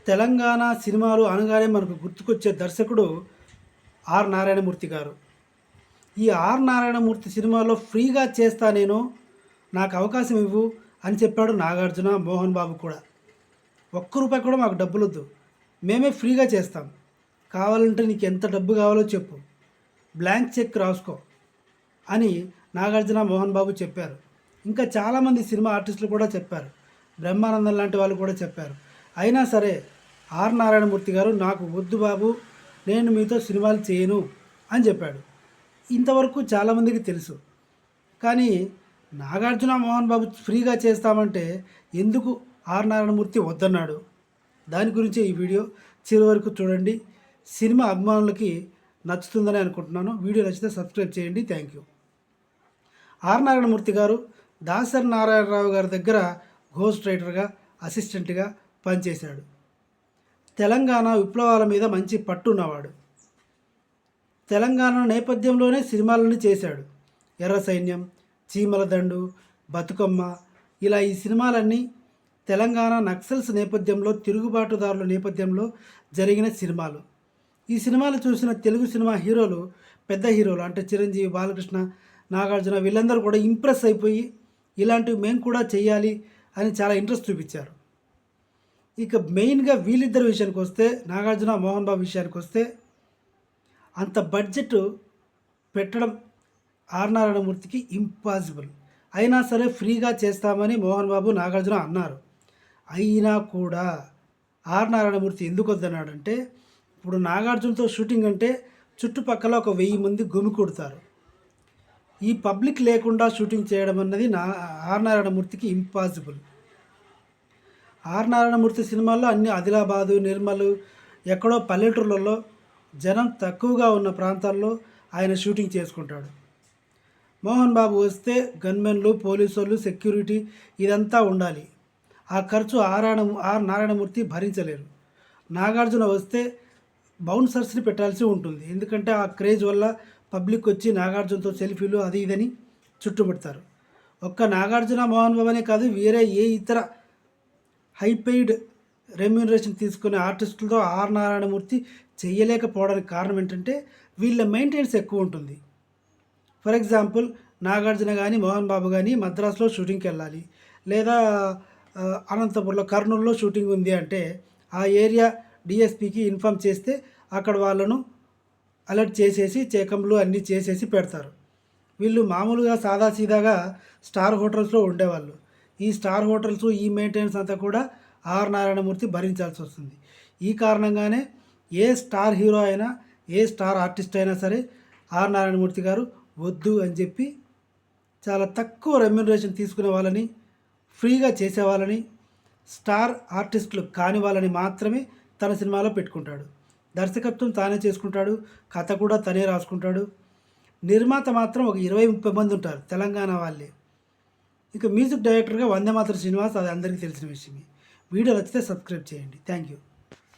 తెలంగాణ సినిమాలు అనగానే మనకు గుర్తుకొచ్చే దర్శకుడు ఆర్ నారాయణమూర్తి గారు. ఈ ఆర్ నారాయణమూర్తి సినిమాలో ఫ్రీగా చేస్తా నేను, నాకు అవకాశం ఇవ్వు అని చెప్పాడు నాగార్జున, మోహన్ బాబు కూడా. ఒక్క రూపాయి కూడా మాకు డబ్బులొద్దు, మేమే ఫ్రీగా చేస్తాం, కావాలంటే నీకు ఎంత డబ్బు కావాలో చెప్పు, బ్లాంక్ చెక్ రాసుకో అని నాగార్జున, మోహన్ బాబు చెప్పారు. ఇంకా చాలామంది సినిమా ఆర్టిస్టులు కూడా చెప్పారు, బ్రహ్మానందం లాంటి వాళ్ళు కూడా చెప్పారు. అయినా సరే ఆర్ నారాయణమూర్తి గారు నాకు వద్దు బాబు, నేను మీతో సినిమాలు చేయను అని చెప్పాడు. ఇంతవరకు చాలామందికి తెలుసు. కానీ నాగార్జున, మోహన్ బాబు ఫ్రీగా చేస్తామంటే ఎందుకు ఆర్ నారాయణమూర్తి వద్దన్నాడు? దాని గురించి ఈ వీడియో చివరి వరకు చూడండి. సినిమా అభిమానులకి నచ్చుతుందని అనుకుంటున్నాను. వీడియో నచ్చితే సబ్స్క్రైబ్ చేయండి. Thank you. ఆర్ నారాయణమూర్తి గారు దాసరి నారాయణరావు గారి దగ్గర ఘోస్ట్ రైటర్గా, అసిస్టెంట్గా పనిచేశాడు. తెలంగాణ విప్లవాల మీద మంచి పట్టున్నవాడు. తెలంగాణ నేపథ్యంలోనే సినిమాలను చేశాడు. ఎర్ర సైన్యం, చీమల దండు, బతుకమ్మ, ఇలా ఈ సినిమాలన్నీ తెలంగాణ నక్సల్స్ నేపథ్యంలో, తిరుగుబాటుదారుల నేపథ్యంలో జరిగిన సినిమాలు. ఈ సినిమాలు చూసిన తెలుగు సినిమా హీరోలు, పెద్ద హీరోలు అంటే చిరంజీవి, బాలకృష్ణ, నాగార్జున, వీళ్ళందరూ కూడా ఇంప్రెస్ అయిపోయి ఇలాంటివి మేము కూడా చేయాలి అని చాలా ఇంట్రెస్ట్ చూపించారు. ఇక మెయిన్గా వీళ్ళిద్దరి విషయానికి వస్తే, నాగార్జున, మోహన్ బాబు విషయానికి వస్తే, అంత బడ్జెట్ పెట్టడం ఆర్ నారాయణమూర్తికి ఇంపాసిబుల్. అయినా సరే ఫ్రీగా చేస్తామని మోహన్ బాబు, నాగార్జున అన్నారు. అయినా కూడా ఆర్ నారాయణమూర్తి ఎందుకు వద్దన్నాడంటే, ఇప్పుడు నాగార్జునతో షూటింగ్ అంటే చుట్టుపక్కల ఒక 1000 మంది గుమికూడతారు. ఈ పబ్లిక్ లేకుండా షూటింగ్ చేయడం అన్నది ఆర్ నారాయణమూర్తికి ఇంపాసిబుల్. ఆర్ నారాయణమూర్తి సినిమాల్లో అన్ని ఆదిలాబాదు, నిర్మల్, ఎక్కడో పల్లెటూర్లలో జనం తక్కువగా ఉన్న ప్రాంతాల్లో ఆయన షూటింగ్ చేసుకుంటాడు. మోహన్ బాబు వస్తే గన్మెన్లు, పోలీసు వాళ్ళు, సెక్యూరిటీ ఇదంతా ఉండాలి. ఆ ఖర్చు ఆర్ నారాయణమూర్తి భరించలేరు. నాగార్జున వస్తే బౌన్సర్స్ని పెట్టాల్సి ఉంటుంది. ఎందుకంటే ఆ క్రేజ్ వల్ల పబ్లిక్ వచ్చి నాగార్జునతో సెల్ఫీలు అది ఇదని చుట్టుముడతారు. ఒక్క నాగార్జున, మోహన్ బాబు అనే కాదు, వేరే ఏ ఇతర హైపెయిడ్ రెమ్యూనరేషన్ తీసుకునే ఆర్టిస్టులతో ఆర్ నారాయణమూర్తి చేయలేకపోవడానికి కారణం ఏంటంటే వీళ్ళ మెయింటెనెన్స్ ఎక్కువ ఉంటుంది. ఫర్ ఎగ్జాంపుల్, నాగార్జున కానీ, మోహన్ బాబు కానీ మద్రాసులో షూటింగ్కి వెళ్ళాలి, లేదా అనంతపురంలో, కర్నూలులో షూటింగ్ ఉంది అంటే ఆ ఏరియా డిఎస్పికి ఇన్ఫామ్ చేస్తే అక్కడ వాళ్ళను అలర్ట్ చేసేసి చెకప్లు అన్నీ చేసేసి పెడతారు. వీళ్ళు మామూలుగా సాదాసీదాగా స్టార్ హోటల్స్లో ఉండేవాళ్ళు. ఈ స్టార్ హోటల్స్, ఈ మెయింటెనెన్స్ అంతా కూడా ఆర్ నారాయణమూర్తి భరించాల్సి వస్తుంది. ఈ కారణంగానే ఏ స్టార్ హీరో అయినా, ఏ స్టార్ ఆర్టిస్ట్ అయినా సరే ఆర్ నారాయణమూర్తి గారు వద్దు అని చెప్పి చాలా తక్కువ రెమ్యూనరేషన్ తీసుకునే వాళ్ళని, ఫ్రీగా చేసేవాళ్ళని, స్టార్ ఆర్టిస్టులు కాని వాళ్ళని మాత్రమే తన సినిమాలో పెట్టుకుంటాడు. దర్శకత్వం తానే చేసుకుంటాడు, కథ కూడా తనే రాసుకుంటాడు. నిర్మాత మాత్రం ఒక 20-30 మంది ఉంటారు, తెలంగాణ వాళ్ళే. ఇక మ్యూజిక్ డైరెక్టర్గా వందేమాతరం శ్రీనివాస్, అది అందరికీ తెలిసిన విషయమే. వీడియో నచ్చితే సబ్స్క్రైబ్ చేయండి. Thank you.